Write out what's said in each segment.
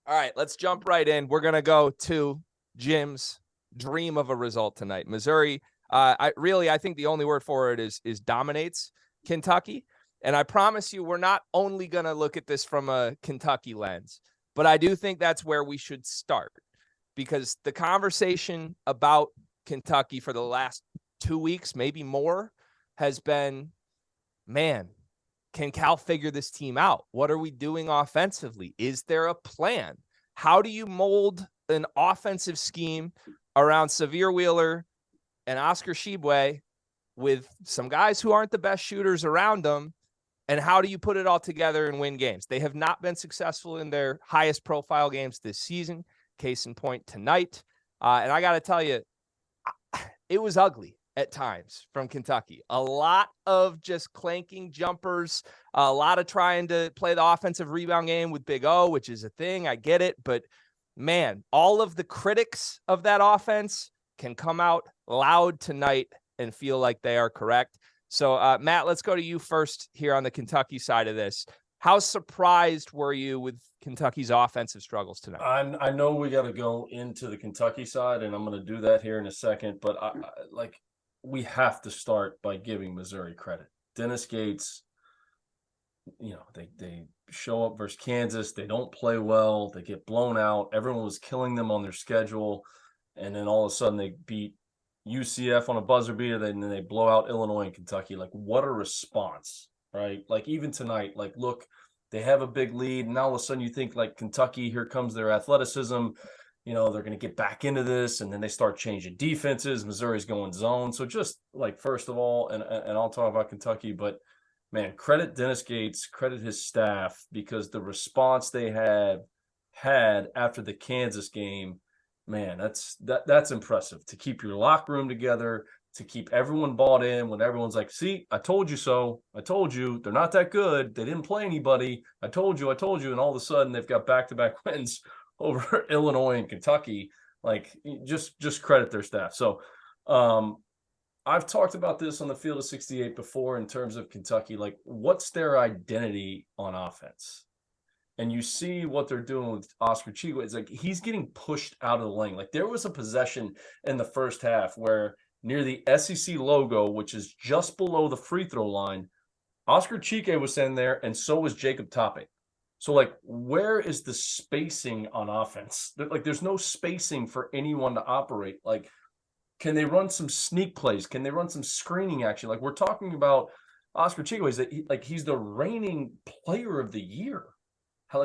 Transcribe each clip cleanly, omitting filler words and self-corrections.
All right, let's jump right in. We're going to go to Jim's dream of a result tonight. Missouri, I think the only word for it is dominates Kentucky. And I promise you, we're not only going to look at this from a Kentucky lens, but I do think that's where we should start, because the conversation about Kentucky for the last 2 weeks, maybe more, has been, man, can Cal figure this team out? What are we doing offensively? Is there a plan? How do you mold an offensive scheme around Severe Wheeler and Oscar Tshiebwe with some guys who aren't the best shooters around them? And how do you put it all together and win games? They have not been successful in their highest profile games this season. Case in point tonight. And I got to tell you, it was ugly at times from Kentucky. A lot of just clanking jumpers, a lot of trying to play the offensive rebound game with Big O, which is a thing. I get it. But man, all of the critics of that offense can come out loud tonight and feel like they are correct. So, Matt, let's go to you first here on the Kentucky side of this. How surprised were you with Kentucky's offensive struggles tonight? I know we got to go into the Kentucky side, and I'm going to do that here in a second. But we have to start by giving Missouri credit. Dennis Gates, they show up versus Kansas. They don't play well. They get blown out. Everyone was killing them on their schedule. And then all of a sudden they beat UCF on a buzzer beater. Then they blow out Illinois and Kentucky. Like, what a response, right? Like, even tonight, like, look, they have a big lead. And now all of a sudden you think, like, Kentucky, here comes their athleticism. They're going to get back into this, and then they start changing defenses. Missouri's going zone. So just, like, first of all, and I'll talk about Kentucky, but, man, credit Dennis Gates, credit his staff, because the response they had after the Kansas game, man, that's impressive. To keep your locker room together, to keep everyone bought in when everyone's like, see, I told you so. I told you. They're not that good. They didn't play anybody. I told you. And all of a sudden they've got back-to-back wins over Illinois and Kentucky. Like, just credit their staff. So I've talked about this on the Field of 68 before in terms of Kentucky. Like, what's their identity on offense? And you see what they're doing with Oscar Tshiebwe. It's like he's getting pushed out of the lane. Like, there was a possession in the first half where near the SEC logo, which is just below the free throw line, Oscar Tshiebwe was in there, and so was Jacob Topping. So, like, where is the spacing on offense? Like, there's no spacing for anyone to operate. Like, can they run some sneak plays? Can they run some screening action? Like, we're talking about Oscar Tshiebwe, he's the reigning player of the year.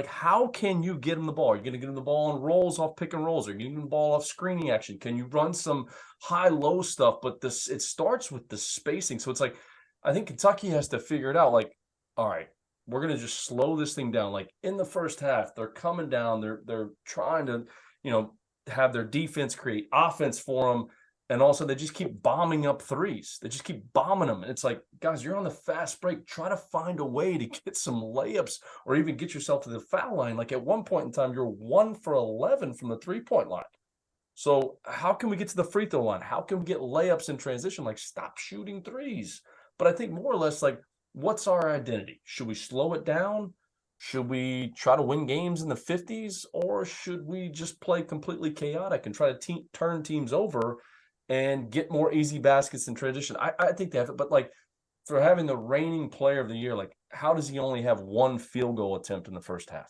How can you get him the ball? Are you going to get him the ball on rolls off pick and rolls? Are you getting the ball off screening action? Can you run some high-low stuff? But it starts with the spacing. So it's like, I think Kentucky has to figure it out. Like, all right, we're going to just slow this thing down. Like, in the first half, they're coming down. They're trying to, have their defense create offense for them. And also, they just keep bombing up threes. They just keep bombing them. And it's like, guys, you're on the fast break. Try to find a way to get some layups or even get yourself to the foul line. Like, at one point in time, you're 1 for 11 from the three-point line. So how can we get to the free throw line? How can we get layups in transition? Like, stop shooting threes. But I think more or less, like, what's our identity? Should we slow it down? Should we try to win games in the 50s? Or should we just play completely chaotic and try to turn teams over and get more easy baskets in transition? I think they have it, but, like, for having the reigning player of the year, like, how does he only have one field goal attempt in the first half?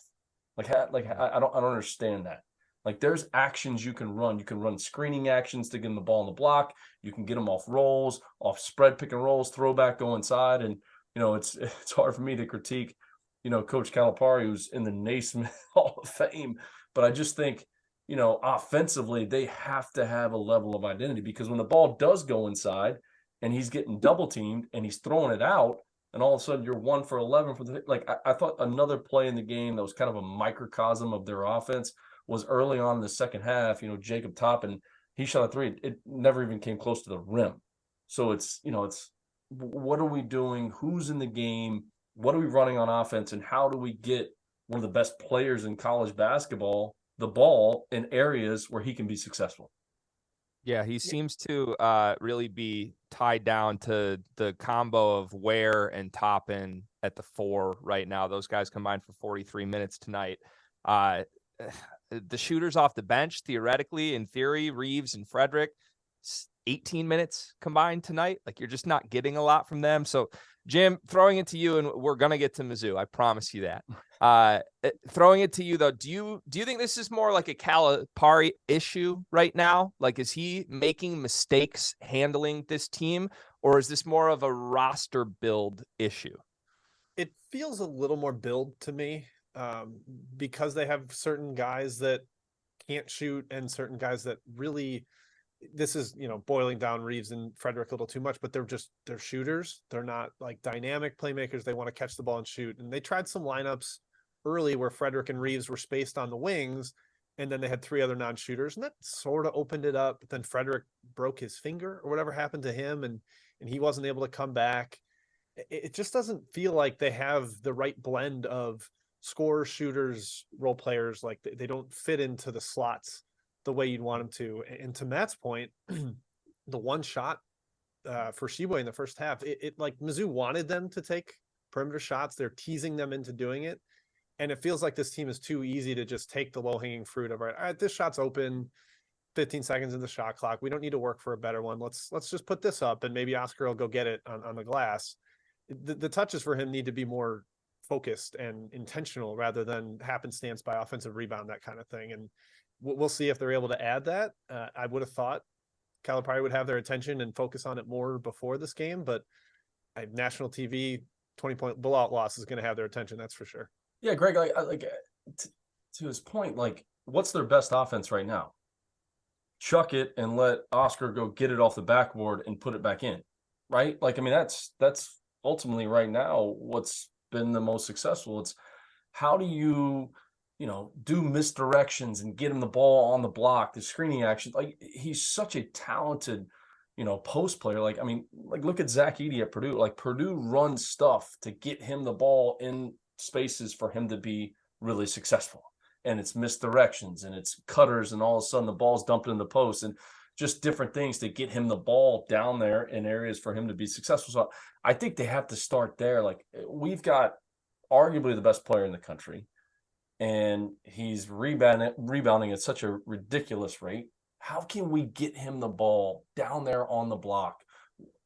I don't understand that. Like, there's actions you can run. You can run screening actions to get him the ball in the block. You can get him off rolls, off spread pick and rolls, throwback, go inside. And, it's hard for me to critique, Coach Calipari, who's in the Naismith Hall of Fame. But I just think, offensively, they have to have a level of identity, because when the ball does go inside and he's getting double teamed and he's throwing it out, and all of a sudden you're 1 for 11 for I thought another play in the game that was kind of a microcosm of their offense was early on in the second half. Jacob Toppin, he shot a three. It never even came close to the rim. So it's what are we doing? Who's in the game? What are we running on offense? And how do we get one of the best players in college basketball the ball in areas where he can be successful? Yeah, he seems to really be tied down to the combo of Ware and Toppin at the 4 right now. Those guys combined for 43 minutes tonight. the shooters off the bench, theoretically, in theory, Reeves and Frederick, 18 minutes combined tonight. Like, you're just not getting a lot from them. So, Jim, throwing it to you, and we're going to get to Mizzou. I promise you that. Throwing it to you, though, do you think this is more like a Calipari issue right now? Like, is he making mistakes handling this team, or is this more of a roster build issue? It feels a little more build to me, because they have certain guys that can't shoot and certain guys that really, this is, boiling down Reeves and Frederick a little too much, but they're shooters. They're not like dynamic playmakers. They want to catch the ball and shoot. And they tried some lineups early where Frederick and Reeves were spaced on the wings, and then they had 3 other non-shooters, and that sort of opened it up. But then Frederick broke his finger or whatever happened to him, and he wasn't able to come back. It just doesn't feel like they have the right blend of scorers, shooters, role players. Like they don't fit into the slots the way you'd want them to. And to Matt's point, the one shot for Sheboy in the first half, it like Mizzou wanted them to take perimeter shots. They're teasing them into doing it. And it feels like this team is too easy to just take the low hanging fruit of, all right, this shot's open, 15 seconds in the shot clock. We don't need to work for a better one. Let's just put this up, and maybe Oscar will go get it on the glass. The touches for him need to be more focused and intentional rather than happenstance by offensive rebound, that kind of thing. And we'll see if they're able to add that. I would have thought Calipari would have their attention and focus on it more before this game, but national TV 20-point blowout loss is going to have their attention. That's for sure. Yeah, Greg, to his point, like, what's their best offense right now? Chuck it and let Oscar go get it off the backboard and put it back in, right? Like, I mean, that's ultimately right now what's been the most successful. It's how do you do misdirections and get him the ball on the block, the screening action. Like, he's such a talented, post player. Like, I mean, like, look at Zach Edey at Purdue. Like, Purdue runs stuff to get him the ball in spaces for him to be really successful. And it's misdirections and it's cutters, and all of a sudden the ball's dumped in the post, and just different things to get him the ball down there in areas for him to be successful. So I think they have to start there. Like, we've got arguably the best player in the country, and he's rebounding at such a ridiculous rate. How can we get him the ball down there on the block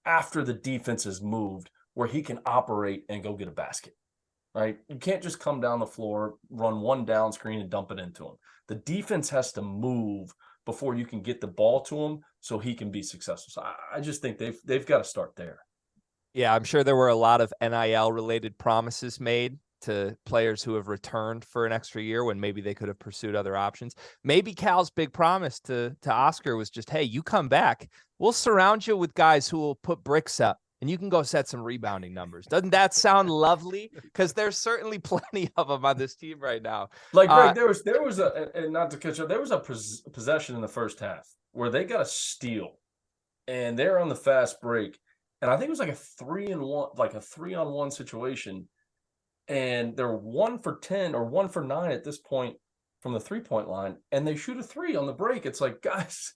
after the defense has moved, where he can operate and go get a basket? Right? You can't just come down the floor, run one down screen and dump it into him. The defense has to move before you can get the ball to him so he can be successful. So I just think they've got to start there. Yeah, I'm sure there were a lot of NIL related promises made to players who have returned for an extra year when maybe they could have pursued other options. Maybe Cal's big promise to Oscar was just, hey, you come back, we'll surround you with guys who will put bricks up, and you can go set some rebounding numbers. Doesn't that sound lovely? Because there's certainly plenty of them on this team right now. Like, Greg, there was a, and not to catch up, there was a possession in the first half where they got a steal, and they're on the fast break, and I think it was like a 3-on-1, like a 3-on-1 situation, and they're 1 for 10 or 1 for 9 at this point from the 3-point line, and they shoot a 3 on the break. It's like, guys,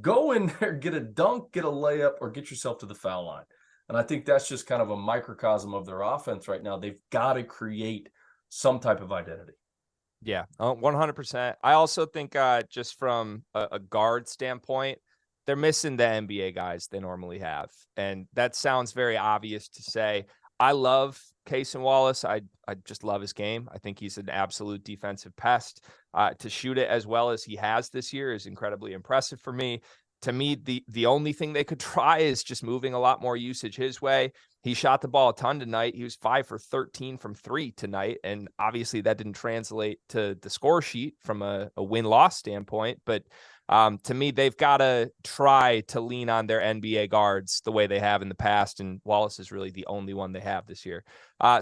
go in there, get a dunk, get a layup, or get yourself to the foul line. And I think that's just kind of a microcosm of their offense right now. They've got to create some type of identity. Yeah, 100%. I also think just from a guard standpoint, they're missing the NBA guys they normally have. And that sounds very obvious to say. I love Cason Wallace. I just love his game. I think he's an absolute defensive pest. To shoot it as well as he has this year is incredibly impressive for me. To me, the only thing they could try is just moving a lot more usage his way. He shot the ball a ton tonight. He was 5 for 13 from 3 tonight. And obviously that didn't translate to the score sheet from a win-loss standpoint. But to me, they've got to try to lean on their NBA guards the way they have in the past. And Wallace is really the only one they have this year.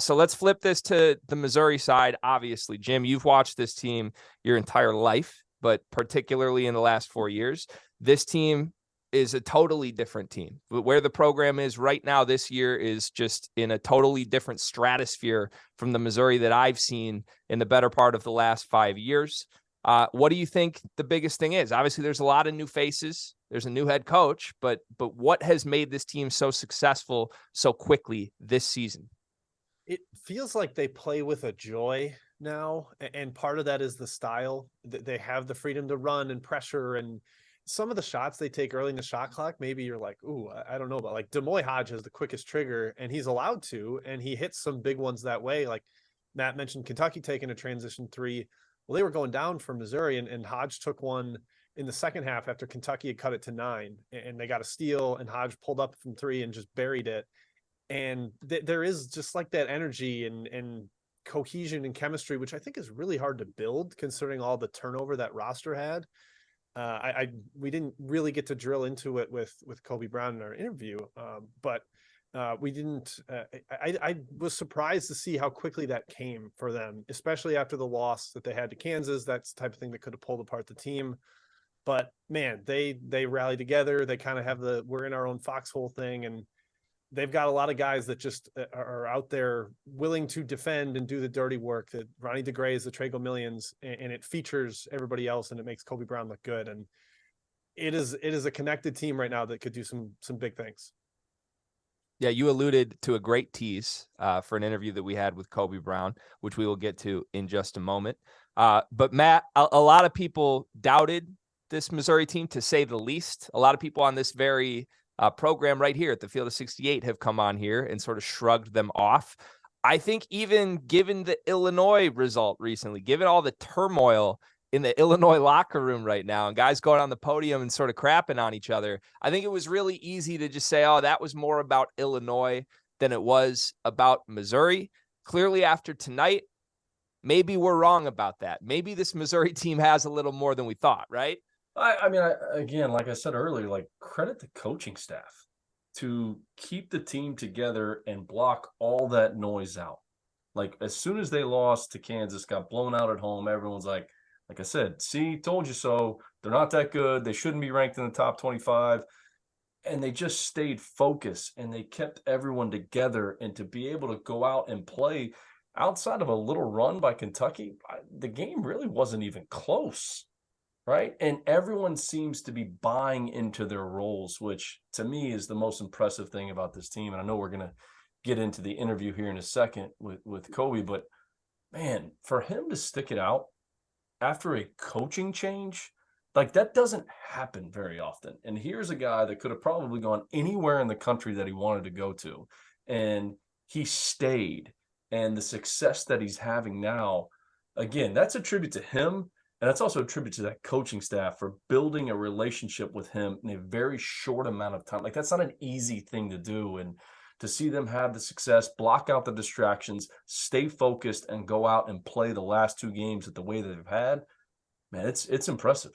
So let's flip this to the Missouri side. Obviously, Jim, you've watched this team your entire life, but particularly in the last 4 years. This team is a totally different team. Where the program is right now this year is just in a totally different stratosphere from the Missouri that I've seen in the better part of the last 5 years. What do you think the biggest thing is? Obviously, there's a lot of new faces. There's a new head coach, but what has made this team so successful so quickly this season? It feels like they play with a joy now, and part of that is the style. They have the freedom to run and pressure, and some of the shots they take early in the shot clock, maybe you're like, ooh, I don't know about, like Demoy Hodge has the quickest trigger, and he's allowed to, and he hits some big ones that way. Like Matt mentioned, Kentucky taking a transition three. Well, they were going down for Missouri, and Hodge took one in the second half after Kentucky had cut it to 9, and they got a steal, and Hodge pulled up from 3 and just buried it. And there is just like that energy and cohesion and chemistry, which I think is really hard to build considering all the turnover that roster had. We didn't really get to drill into it with Kobe Brown in our interview, but we didn't. I was surprised to see how quickly that came for them, especially after the loss that they had to Kansas. That's the type of thing that could have pulled apart the team. But man, they rally together. They kind of have the we're in our own foxhole thing, and they've got a lot of guys that just are out there willing to defend and do the dirty work. That Ronnie DeGray is the Trago Millions, and it features everybody else, and it makes Kobe Brown look good. And it is a connected team right now that could do some big things. Yeah, you alluded to a great tease for an interview that we had with Kobe Brown, which we will get to in just a moment. But Matt, a lot of people doubted this Missouri team, to say the least. A lot of people on this very program right here at the Field of 68 have come on here and sort of shrugged them off. I think even given the Illinois result recently, given all the turmoil in the Illinois locker room right now and guys going on the podium and sort of crapping on each other, I think it was really easy to just say, oh, that was more about Illinois than it was about Missouri. Clearly after tonight, maybe we're wrong about that. Maybe this Missouri team has a little more than we thought, right? I mean, again, like I said earlier, like credit the coaching staff to keep the team together and block all that noise out. Like as soon as they lost to Kansas, got blown out at home, everyone's like I said, see, told you so. They're not that good. They shouldn't be ranked in the top 25. And they just stayed focused and they kept everyone together. And to be able to go out and play outside of a little run by Kentucky, the game really wasn't even close. Right. And everyone seems to be buying into their roles, which to me is the most impressive thing about this team. And I know we're going to get into the interview here in a second with Kobe, but man, for him to stick it out after a coaching change, like that doesn't happen very often. And here's a guy that could have probably gone anywhere in the country that he wanted to go to. And he stayed. And the success that he's having now, again, that's a tribute to him. And that's also a tribute to that coaching staff for building a relationship with him in a very short amount of time. Like that's not an easy thing to do. And to see them have the success, block out the distractions, stay focused, and go out and play the last 2 games at the way that they've had, man, it's impressive.